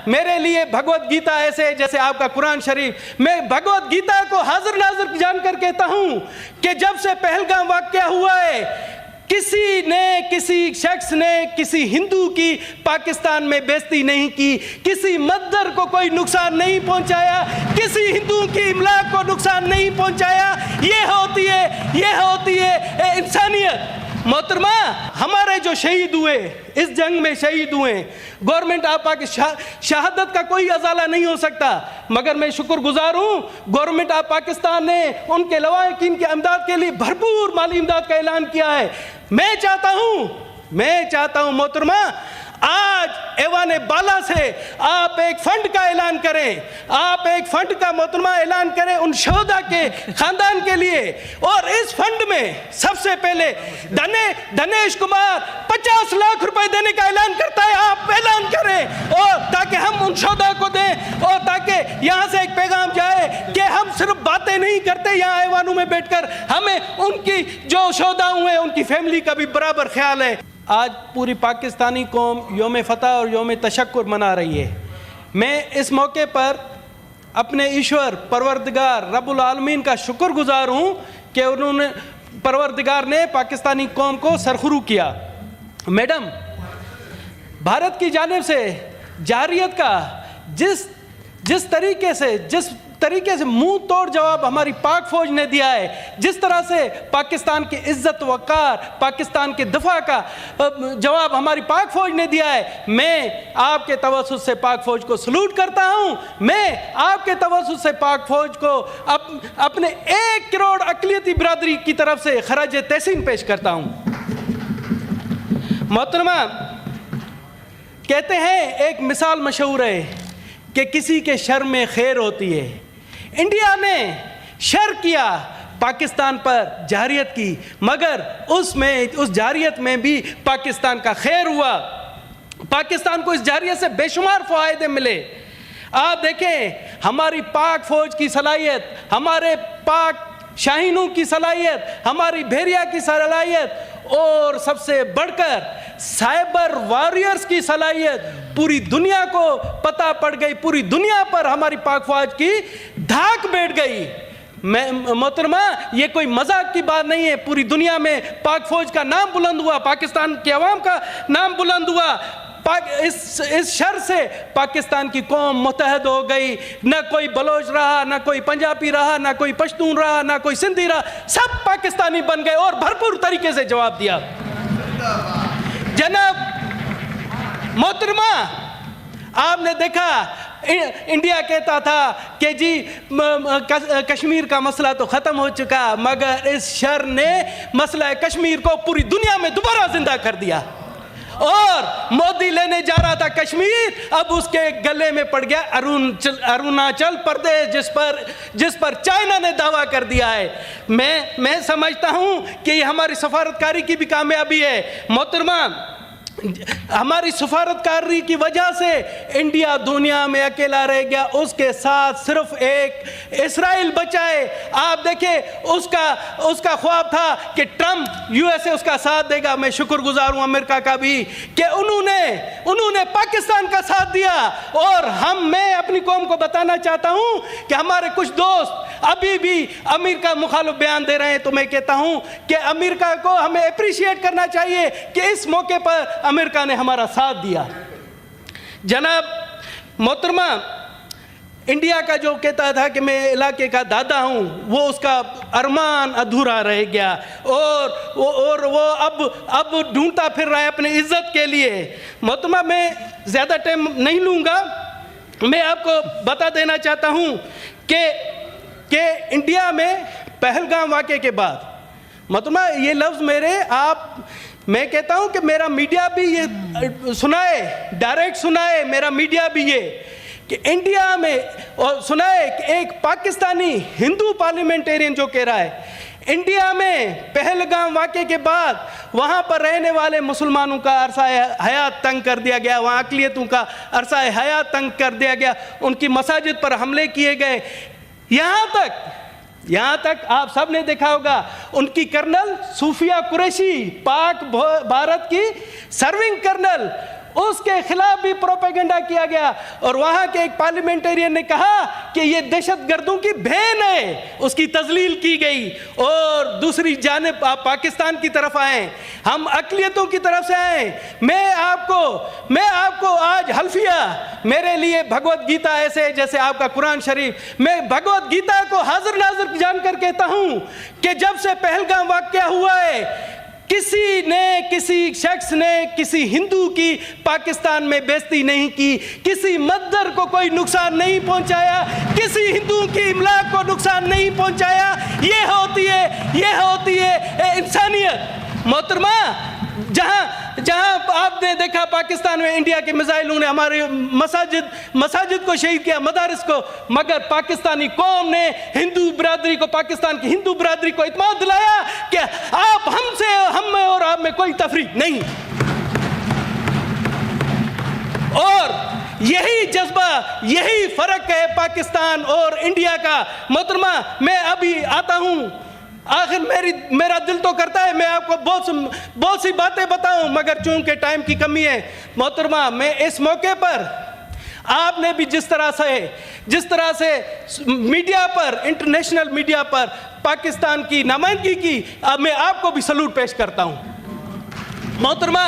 میرے لیے بھگوت گیتا ایسے ہے جیسے آپ کا قرآن شریف. میں بھگوت گیتا کو حاضر ناظر جان کر کہتا ہوں کہ جب سے پہلگام واقعہ ہوا ہے کسی شخص نے کسی ہندو کی پاکستان میں بےزتی نہیں کی, کسی مندر کو کوئی نقصان نہیں پہنچایا, کسی ہندو کی املاک کو نقصان نہیں پہنچایا. یہ ہوتی ہے انسانیت. محترمہ, ہمارے جو شہید ہوئے, اس جنگ میں شہید ہوئے, گورنمنٹ آپا کی شہادت کا کوئی ازالہ نہیں ہو سکتا, مگر میں شکر گزار ہوں گورنمنٹ آف پاکستان نے ان کے لواحقین کی امداد کے لیے بھرپور مالی امداد کا اعلان کیا ہے. میں چاہتا ہوں محترمہ, آج ایوان بالا سے آپ ایک فنڈ کا اعلان کریں, آپ ایک فنڈ کا محترمہ اعلان کریں ان شہداء کے خاندان کے لیے, اور اس فنڈ میں سب سے پہلے دنیش کمار 50 لاکھ روپے دینے کا اعلان کرتا ہے. آپ اعلان کریں اور تاکہ ہم ان شہداء کو دیں, اور تاکہ یہاں سے ایک پیغام جائے کہ ہم صرف باتیں نہیں کرتے یہاں ایوانوں میں بیٹھ کر, ہمیں ان کی جو شہداء ہوئے ان کی فیملی کا بھی برابر خیال ہے. آج پوری پاکستانی قوم یوم فتح اور یوم تشکر منا رہی ہے. میں اس موقع پر اپنے ایشور پروردگار رب العالمین کا شکر گزار ہوں کہ پروردگار نے پاکستانی قوم کو سرخرو کیا. میڈم, بھارت کی جانب سے جارحیت کا جس طریقے سے منہ توڑ جواب ہماری پاک فوج نے دیا ہے, جس طرح سے پاکستان کی عزت وقار, پاکستان کے دفاع کا جواب ہماری پاک فوج نے دیا ہے, میں آپ کے توسط سے پاک فوج کو سلوٹ کرتا ہوں. میں آپ کے توسط سے پاک فوج کو اپنے 1 کروڑ اقلیتی برادری کی طرف سے خراج تحسین پیش کرتا ہوں. محترمہ, کہتے ہیں ایک مثال مشہور ہے کہ کسی کے شر میں خیر ہوتی ہے. انڈیا نے شر کیا پاکستان پر جارحیت کی, مگر اس جارحیت میں بھی پاکستان کا خیر ہوا. پاکستان کو اس جارحیت سے بے شمار فوائد ملے. آپ دیکھیں ہماری پاک فوج کی صلاحیت, ہمارے پاک شاہینوں کی صلاحیت, ہماری بحریہ کی صلاحیت, اور سب سے بڑھ کر سائبر واریئرز کی صلاحیت پوری دنیا کو پتہ پڑ گئی. پوری دنیا پر ہماری پاک فوج کی دھاک بیٹھ گئی. محترمہ, یہ کوئی مذاق کی بات نہیں ہے. پوری دنیا میں پاک فوج کا نام بلند ہوا, پاکستان کے عوام کا نام بلند ہوا. اس شر سے پاکستان کی قوم متحد ہو گئی. نہ کوئی بلوچ رہا, نہ کوئی پنجابی رہا, نہ کوئی پشتون رہا, نہ کوئی سندھی رہا, سب پاکستانی بن گئے اور بھرپور طریقے سے جواب دیا. جناب محترمہ, آپ نے دیکھا انڈیا کہتا تھا کہ جی کشمیر کا مسئلہ تو ختم ہو چکا, مگر اس شر نے مسئلہ کشمیر کو پوری دنیا میں دوبارہ زندہ کر دیا. اور مودی لینے جا رہا تھا کشمیر, اب اس کے گلے میں پڑ گیا اروناچل پردیش, جس پر چائنا نے دعویٰ کر دیا ہے. میں سمجھتا ہوں کہ یہ ہماری سفارتکاری کی بھی کامیابی ہے. محترمہ, ہماری سفارتکاری کی وجہ سے انڈیا دنیا میں اکیلا رہ گیا, اس کے ساتھ صرف ایک اسرائیل بچا ہے. آپ دیکھیں اس کا خواب تھا کہ ٹرمپ USA اس کا ساتھ دے گا. میں شکر گزار ہوں امریکہ کا بھی کہ انہوں نے پاکستان کا ساتھ دیا. اور میں اپنی قوم کو بتانا چاہتا ہوں کہ ہمارے کچھ دوست ابھی بھی امریکہ مخالف بیان دے رہے ہیں, تو میں کہتا ہوں کہ امریکہ کو ہمیں اپریشیٹ کرنا چاہیے کہ اس موقع پر امریکہ نے ہمارا ساتھ دیا. جناب محترمہ, انڈیا کا جو کہتا تھا کہ میں علاقے کا دادا ہوں, وہ اس کا ارمان ادھورا رہ گیا, اور وہ اب ڈھونڈتا پھر رہا ہے اپنی عزت کے لیے. محترمہ, میں زیادہ ٹائم نہیں لوں گا. میں آپ کو بتا دینا چاہتا ہوں کہ انڈیا میں پہلگام واقعے کے بعد, محترمہ یہ لفظ میں کہتا ہوں کہ میرا میڈیا بھی یہ سنائے, ڈائریکٹ سنائے میرا میڈیا بھی یہ کہ انڈیا میں سنائے کہ ایک پاکستانی ہندو پارلیمنٹیرین جو کہہ رہا ہے انڈیا میں پہلگام واقعے کے بعد وہاں پر رہنے والے مسلمانوں کا عرصہ حیات تنگ کر دیا گیا, وہاں اقلیتوں کا عرصہ حیات تنگ کر دیا گیا, ان کی مساجد پر حملے کیے گئے. یہاں تک آپ سب نے دیکھا ہوگا ان کی کرنل صوفیہ قریشی, پاک بھارت کی سرونگ کرنل, اس کے خلاف بھی پروپیگنڈا کیا گیا اور وہاں کے ایک پارلیمنٹرین نے کہا کہ یہ دہشت گردوں کی بہن ہے، اس کی تذلیل کی گئی۔ اور دوسری جانب آپ پاکستان کی طرف آئیں، ہم اقلیتوں کی طرف سے آئیں۔ میں آپ کو آج حلفیہ، میرے لیے بھگوت گیتا ایسے ہے جیسے آپ کا قرآن شریف، میں بھگوت گیتا کو حاضر ناظر جان کر کہتا ہوں کہ جب سے پہلگام واقعہ ہوا ہے، کسی شخص نے کسی ہندو کی پاکستان میں بےزتی نہیں کی، کسی مندر کو کوئی نقصان نہیں پہنچایا، کسی ہندو کی املاک کو نقصان نہیں پہنچایا۔ یہ ہوتی ہے انسانیت۔ محترمہ، جہاں آپ نے دیکھا پاکستان میں انڈیا کے میزائلوں نے ہمارے مساجد کو شہید کیا، مدارس کو، مگر پاکستانی قوم نے ہندو برادری کو، پاکستان کی ہندو برادری کو اعتماد دلایا کہ ہم میں اور آپ میں کوئی تفریق نہیں۔ اور یہی جذبہ، یہی فرق ہے پاکستان اور انڈیا کا۔ محترمہ، میں ابھی آتا ہوں، آخر میرا دل تو کرتا ہے میں آپ کو بہت سی باتیں بتاؤں، مگر چونکہ ٹائم کی کمی ہے۔ محترمہ، میں اس موقع پر آپ نے بھی جس طرح سے میڈیا پر، انٹرنیشنل میڈیا پر پاکستان کی نمائندگی کی، میں آپ کو بھی سلوٹ پیش کرتا ہوں۔ محترمہ،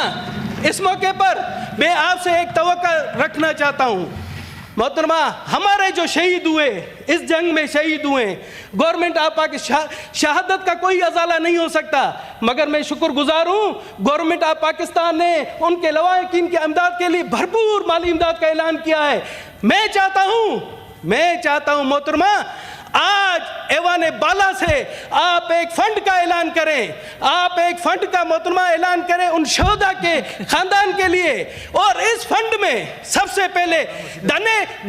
اس موقع پر میں آپ سے ایک توقع رکھنا چاہتا ہوں۔ محترمہ، ہمارے جو شہید ہوئے، اس جنگ میں شہید ہوئے، گورنمنٹ آف پاکستان، شہادت کا کوئی ازالہ نہیں ہو سکتا، مگر میں شکر گزار ہوں گورنمنٹ آف پاکستان نے ان کے لواحقین کی امداد کے لیے بھرپور مالی امداد کا اعلان کیا ہے۔ میں چاہتا ہوں محترمہ، آج ایوان بالا سے آپ ایک فنڈ کا اعلان کریں، آپ ایک فنڈ کا محترمہ اعلان کریں ان شہداء کے خاندان کے لیے، اور اس فنڈ میں سب سے پہلے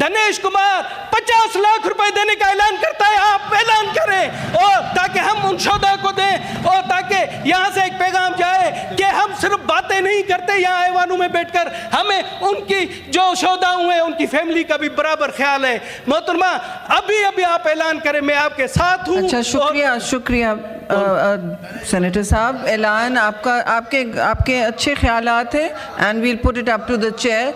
دنیش کمار 50 لاکھ روپے دینے کا اعلان کرتا ہے، آپ اعلان کریں، اور تاکہ ہم ان شہداء کو دیں، اور تاکہ یہاں سے ایک پیغام جائے کہ ہم صرف باتیں نہیں کرتے یہاں ایوانوں میں بیٹھ کر، ہمیں ان کی جو شہداء ہوئے ان کی فیملی کا بھی برابر خیال ہے۔ محترمہ، ابھی آپ اعلان کریں، میں آپ کے ساتھ ہوں۔ اچھا، شکریہ سینیٹر صاحب، اعلان آپ کے اچھے خیالات ہیں، and we'll put it up to the chair.